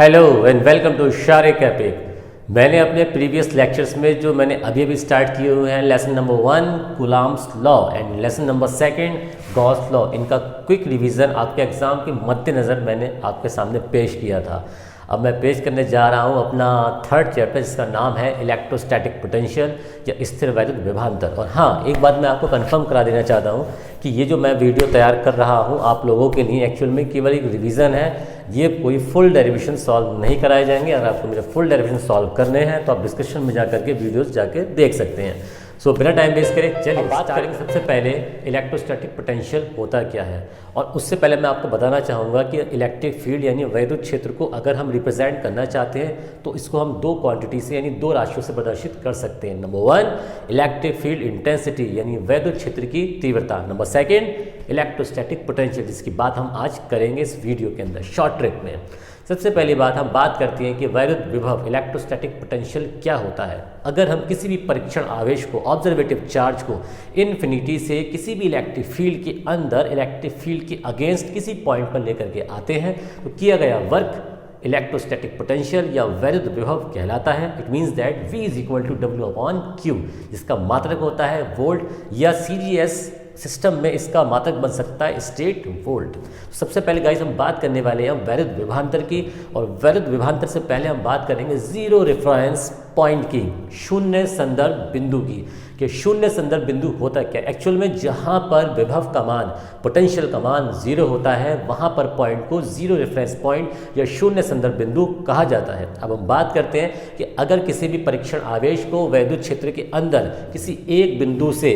Hello and welcome to शारे cafe. मैंने अपने प्रीवियस लेक्चर्स में जो मैंने अभी स्टार्ट किए हुए हैं lesson number 1 Coulomb's law and lesson number 2 Gauss law, इनका क्विक रिवीजन आपके एग्ज़ाम के मद्देनज़र मैंने आपके सामने पेश किया था। अब मैं पेश करने जा रहा हूं अपना थर्ड चैप्टर जिसका नाम है इलेक्ट्रोस्टैटिक पोटेंशियल या स्थिर वैद्युत विभवांतर। और हाँ, एक बात मैं आपको कंफर्म करा देना चाहता हूं कि ये जो मैं वीडियो तैयार कर रहा हूं आप लोगों के लिए एक्चुअल में केवल एक रिवीजन है। ये कोई फुल डेरिवेशन सॉल्व नहीं कराए जाएंगे। अगर आपको मेरे फुल डेरिवेशन सॉल्व करने हैं तो आप डिस्क्रिप्शन में जाकर के वीडियोस जाके देख सकते हैं। सो बिना टाइम वेस्ट करें चलिए बात करेंगे सबसे पहले इलेक्ट्रोस्टैटिक पोटेंशियल होता क्या है। और उससे पहले मैं आपको बताना चाहूँगा कि इलेक्ट्रिक फील्ड यानी वैद्युत क्षेत्र को अगर हम रिप्रेजेंट करना चाहते हैं तो इसको हम दो क्वांटिटी से यानी दो राशियों से प्रदर्शित कर सकते हैं। नंबर 1 इलेक्ट्रिक फील्ड इंटेंसिटी यानी वैद्युत क्षेत्र की तीव्रता। नंबर 2 इलेक्ट्रोस्टैटिक पोटेंशियल, जिसकी बात हम आज करेंगे इस वीडियो के अंदर शॉर्ट ट्रिक में। सबसे पहली बात हम बात करते हैं कि वैद्युत विभव इलेक्ट्रोस्टैटिक पोटेंशियल क्या होता है। अगर हम किसी भी परीक्षण आवेश को ऑब्जर्वेटिव चार्ज को इन्फिनिटी से किसी भी इलेक्ट्रिक फील्ड के अंदर इलेक्ट्रिक फील्ड के अगेंस्ट किसी पॉइंट पर लेकर के आते हैं तो किया गया वर्क इलेक्ट्रोस्टैटिक पोटेंशियल या वैद्युत विभव कहलाता है। It means that V is equal to W/Q, जिसका मात्रक होता है वोल्ट या CGS सिस्टम में इसका मात्रक बन सकता है स्टेट वोल्ट। सबसे पहले गाइस हम बात करने वाले हैं वैद्युत विभवांतर की। और वैद्युत विभवांतर से पहले हम बात करेंगे जीरो रेफरेंस पॉइंट की, शून्य संदर्भ बिंदु की। कि शून्य संदर्भ बिंदु होता क्या है। एक्चुअल में जहाँ पर विभव का मान पोटेंशियल का मान जीरो होता है वहाँ पर पॉइंट को जीरो रेफरेंस पॉइंट या शून्य संदर्भ बिंदु कहा जाता है। अब हम बात करते हैं कि अगर किसी भी परीक्षण आवेश को वैद्युत क्षेत्र के अंदर किसी एक बिंदु से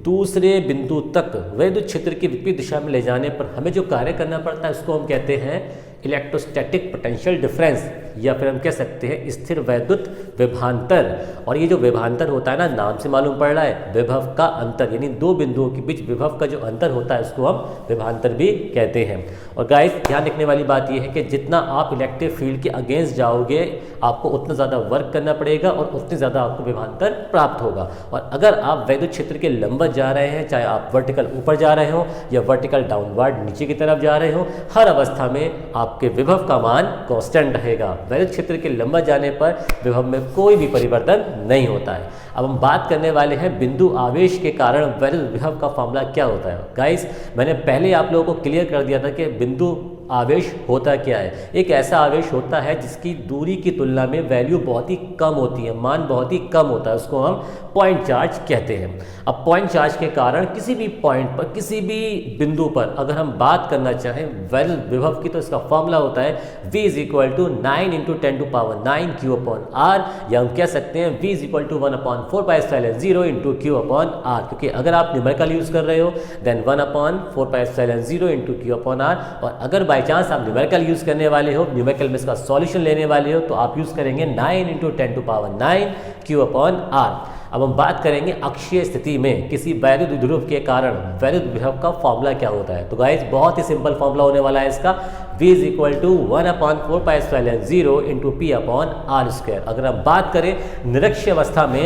दूसरे बिंदु तक वैद्युत क्षेत्र की विपरीत दिशा में ले जाने पर हमें जो कार्य करना पड़ता है उसको हम कहते हैं इलेक्ट्रोस्टैटिक पोटेंशियल डिफरेंस, या फिर हम कह सकते हैं स्थिर वैद्युत विभवांतर। और ये जो विभवांतर होता है ना, नाम से मालूम पड़ रहा है विभव का अंतर, यानी दो बिंदुओं के बीच विभव का जो अंतर होता है उसको हम विभवांतर भी कहते हैं। और गाइस ध्यान रखने वाली बात यह है कि जितना आप इलेक्ट्रिक फील्ड के अगेंस्ट जाओगे आपको उतना ज़्यादा वर्क करना पड़ेगा और उतनी ज़्यादा आपको विभवांतर प्राप्त होगा। और अगर आप वैद्युत क्षेत्र के लंबवत जा रहे हैं, चाहे आप वर्टिकल ऊपर जा रहे हो या वर्टिकल डाउनवर्ड नीचे की तरफ जा रहे हो, हर अवस्था में आपके विभव का मान कांस्टेंट रहेगा। वैद्युत क्षेत्र के लंबा जाने पर विभव में कोई भी परिवर्तन नहीं होता है। अब हम बात करने वाले हैं बिंदु आवेश के कारण वैद्युत विभव का फॉर्मूला क्या होता है। गाइस मैंने पहले आप लोगों को क्लियर कर दिया था कि बिंदु आवेश होता क्या है। एक ऐसा आवेश होता है जिसकी दूरी की तुलना में वैल्यू बहुत ही कम होती है, मान बहुत ही कम होता है, उसको हम पॉइंट चार्ज कहते हैं। अब पॉइंट चार्ज के कारण किसी भी पॉइंट पर किसी भी बिंदु पर अगर हम बात करना चाहें वैद्युत विभव की तो इसका फॉर्मूला होता है V is equal to 9 × 10⁻⁹ Q/R, या हम कह सकते हैं V is equal to 1/4πε0 × Q/R, क्योंकि अगर आप न्यूमेरिकल यूज कर रहे हो देन 1/4πε0 × Q/R। और अगर बाई चांस आप न्यूमेरिकल यूज करने वाले हो, न्यूमेरिकल में इसका सॉल्यूशन लेने वाले हो तो आप यूज करेंगे 9 × 10⁻⁹ Q/R। अब हम बात करेंगे अक्षीय स्थिति में किसी वैद्युत द्विध्रुव के कारण वैद्युत विभव का फॉर्मूला क्या होता है। तो गाइस बहुत ही सिंपल फॉर्मूला होने वाला है इसका, V is equal to 1/4πε0 × P/R²। अगर हम बात करें निरक्षीय अवस्था में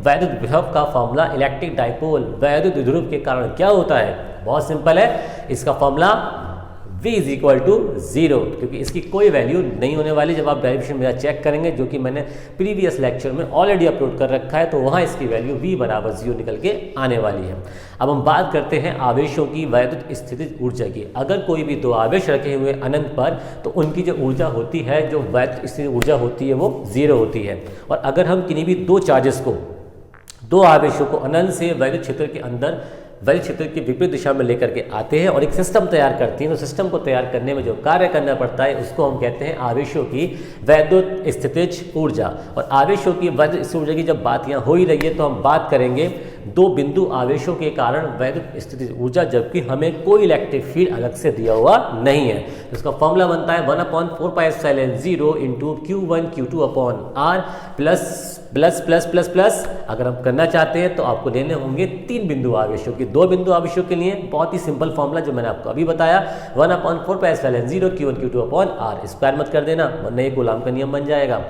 वैद्युत विभव का फॉर्मूला इलेक्ट्रिक डाइपोल वैद्युत द्विध्रुव के कारण क्या होता है, बहुत सिंपल है। इसका formula V is equal to 0, क्योंकि इसकी कोई वैल्यू नहीं होने वाली। जब आप डेरिवेशन मेरा चेक करेंगे जो कि मैंने प्रीवियस लेक्चर में ऑलरेडी अपलोड कर रखा है तो वहाँ इसकी वैल्यू V बराबर 0 निकल के आने वाली है। अब हम बात करते हैं आवेशों की वैद्युत स्थितिज ऊर्जा की। अगर कोई भी दो आवेश रखे हुए अनंत पर तो उनकी जो ऊर्जा होती है, जो वैद्युत स्थितिज ऊर्जा होती है वो 0 होती है। और अगर हम किन्हीं भी दो चार्जेस को, दो आवेशों को अनंत से वैद्युत क्षेत्र के अंदर वैद्युत क्षेत्र की विपरीत दिशा में लेकर के आते हैं और एक सिस्टम तैयार करते हैं, तो सिस्टम को तैयार करने में जो कार्य करना पड़ता है उसको हम कहते हैं आवेशों की वैद्युत स्थितिज ऊर्जा। और आवेशों की वैद्युत स्थितिज ऊर्जा की जब बात यहाँ हो ही रही है तो हम बात करेंगे दो बिंदु आवेशों के कारण वैद्युत स्थितिज ऊर्जा, जबकि हमें कोई इलेक्ट्रिक फील्ड अलग से दिया हुआ नहीं है। इसका फॉर्मूला बनता है 1/4πε0 × Q1 Q2/R प्लस। अगर हम करना चाहते हैं तो आपको लेने होंगे तीन बिंदु आवेशों की। दो बिंदु आवेशों के लिए बहुत ही सिंपल फॉर्मूला जो मैंने आपको अभी बताया 1/4πε0 Q1 Q2/R, स्क्वायर मत कर देना वरना ये कूलम्ब का नियम बन जाएगा।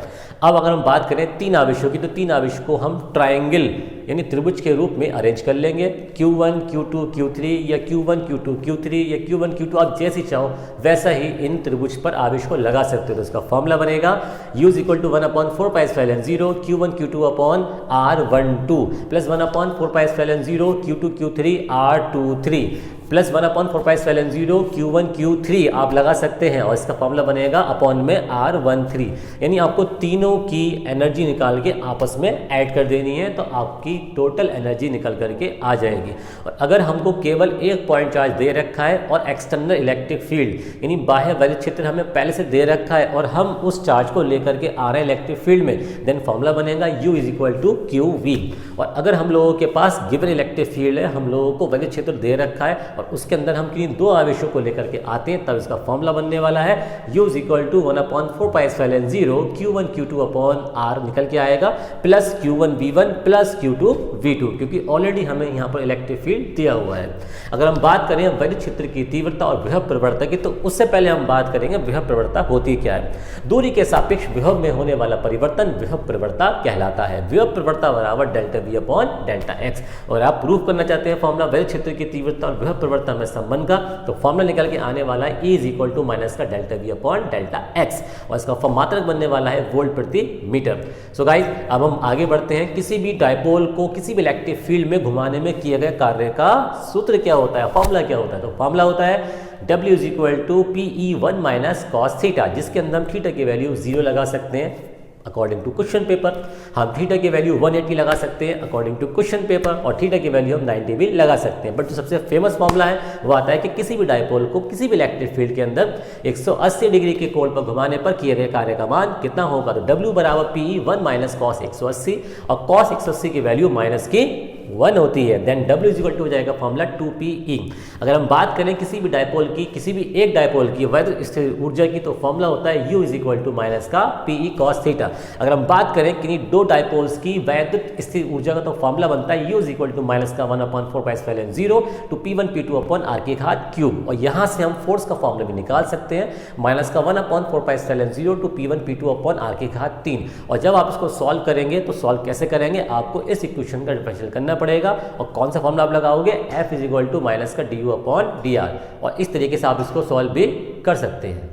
अब अगर हम बात करें तीन आवेशों की तो तीन आवेशों को हम ट्रायंगल यानी त्रिभुज के रूप में अरेंज कर लेंगे, Q1 Q2 Q3 या Q1 Q2 Q3 या Q1 Q2, आप जैसी चाहो वैसा ही इन त्रिभुज पर आवेश को लगा सकते हो। तो इसका फॉर्मूला बनेगा U = 1/4πε0 Q1 Q2 upon R12 plus 1/4πε0 Q2 Q3 R23 plus 1/4πε0 Q1 Q3 आप लगा सकते हैं, और इसका फॉर्मूला बनेगा अपॉन में R13। यानी आपको तीनों की एनर्जी निकाल के आपस में ऐड कर देनी है, तो आपकी टोटल एनर्जी निकल करके आ जाएगी। और अगर हमको केवल एक पॉइंट चार्ज दे रखा है और एक्सटर्नल इलेक्ट्रिक फील्ड यानी बाह्य वैद्युत क्षेत्र हमें पहले से दे रखा है और हम उस चार्ज को लेकर के आ रहे हैं इलेक्ट्रिक फील्ड में, देन फॉर्मूला बनेगा U = QV। और अगर हम लोगों के पास गिवन इलेक्ट्रिक फील्ड है, हम लोगों को वैद्युत क्षेत्र दे रखा है और उसके अंदर हम किन्हीं दो आवेशों को लेकर के आते हैं, तब इसका फॉर्मूला बनने वाला है U = 1/4πε0 Q1 Q2 upon R निकल के आएगा plus Q1 V1 plus Q2 V2, क्योंकि ऑलरेडी हमें यहाँ पर इलेक्ट्रिक फील्ड दिया हुआ है। अगर हम बात करें वैद्युत क्षेत्र की तीव्रता और विभव प्रवणता की, तो उससे पहले हम बात करेंगे विभव प्रवणता होती क्या है। दूरी के सापेक्ष विभव में होने वाला परिवर्तन विभव प्रवणता कहलाता है। विभव प्रवणता बराबर ΔV/ΔX। और आप प्रूफ करना चाहते हैं फॉर्मूला वैद्युत क्षेत्र की तीव्रता और विभव प्रवणता में संबंध का, तो फॉर्मूला निकल के आने वाला है E = माइनस का ΔV/ΔX, और इसका मात्रक बनने वाला है वोल्ट प्रति मीटर। सो गाइस, अब हम आगे बढ़ते हैं। किसी भी डायपोल को किसी भी इलेक्ट्रिक फील्ड में घुमाने में किए गए कार्य का सूत्र क्या होता है, फॉर्मूला क्या होता है। तो फॉर्मूला होता है W = PE1 - cos थीटा, जिसके अंदर हम थीटा की वैल्यू 0 लगा सकते हैं अकॉर्डिंग टू क्वेश्चन पेपर। हम थीटा की वैल्यू 180 लगा सकते हैं अकॉर्डिंग टू क्वेश्चन पेपर, और थीटा की वैल्यू हम 90 भी लगा सकते हैं। बट जो सबसे फेमस मामला है वो आता है कि किसी भी डायपोल को किसी भी इलेक्ट्रिक फील्ड के अंदर 180 डिग्री के कोण पर घुमाने पर किए गए कार्य का मान कितना होगा। तो W = PE1 - cos 180, और cos 180 की वैल्यू माइनस की 1 होती है। देन W = हो जाएगा फॉर्मूला 2PE। अगर हम बात करें किसी भी डायपोल की, किसी भी एक डायपोल की वैद्युत स्थिर ऊर्जा की, तो फॉर्मूला होता है U = माइनस का PE cos थीटा। अगर हम बात करें किन्हीं दो डायपोल्स की वैद्युत स्थिर ऊर्जा का, तो फॉर्मूला बनता है U = माइनस का 1/4πε0 P1 P2 अपॉन R³ और यहाँ से हम फोर्स का फॉर्मूला भी निकाल सकते हैं, माइनस का 1/4πε0 P1 P2 अपॉन R³। और जब आप इसको सॉल्व करेंगे, तो सॉल्व कैसे करेंगे, आपको इस इक्वेशन का डिफरेंशियल करना पड़ेगा। और कौन सा फॉर्मूला आप लगाओगे, F = माइनस का du/dr। और इस तरीके से आप इसको सॉल्व भी कर सकते हैं।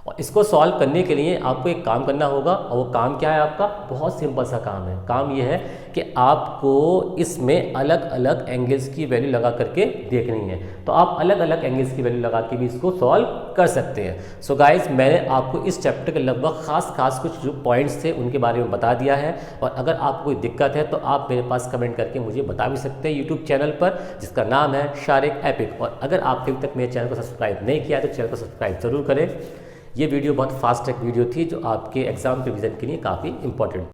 और इसको सॉल्व करने के लिए आपको एक काम करना होगा, और वो काम क्या है आपका, बहुत सिंपल सा काम है। काम ये है कि आपको इसमें अलग अलग एंगल्स की वैल्यू लगा करके देखनी है। तो आप अलग अलग एंगल्स की वैल्यू लगा के भी इसको सॉल्व कर सकते हैं। सो गाइस, मैंने आपको इस चैप्टर के लगभग खास कुछ जो पॉइंट्स थे उनके बारे में बता दिया है। और अगर आपको कोई दिक्कत है तो आप मेरे पास कमेंट करके मुझे बता भी सकते हैं यूट्यूब चैनल पर, जिसका नाम है शारिक एपिक। और अगर आपने अभी तक मेरे चैनल को सब्सक्राइब नहीं किया तो चैनल को सब्सक्राइब जरूर करें। ये वीडियो बहुत फास्ट ट्रैक वीडियो थी जो आपके एग्जाम रिवीजन के लिए काफ़ी इंपॉर्टेंट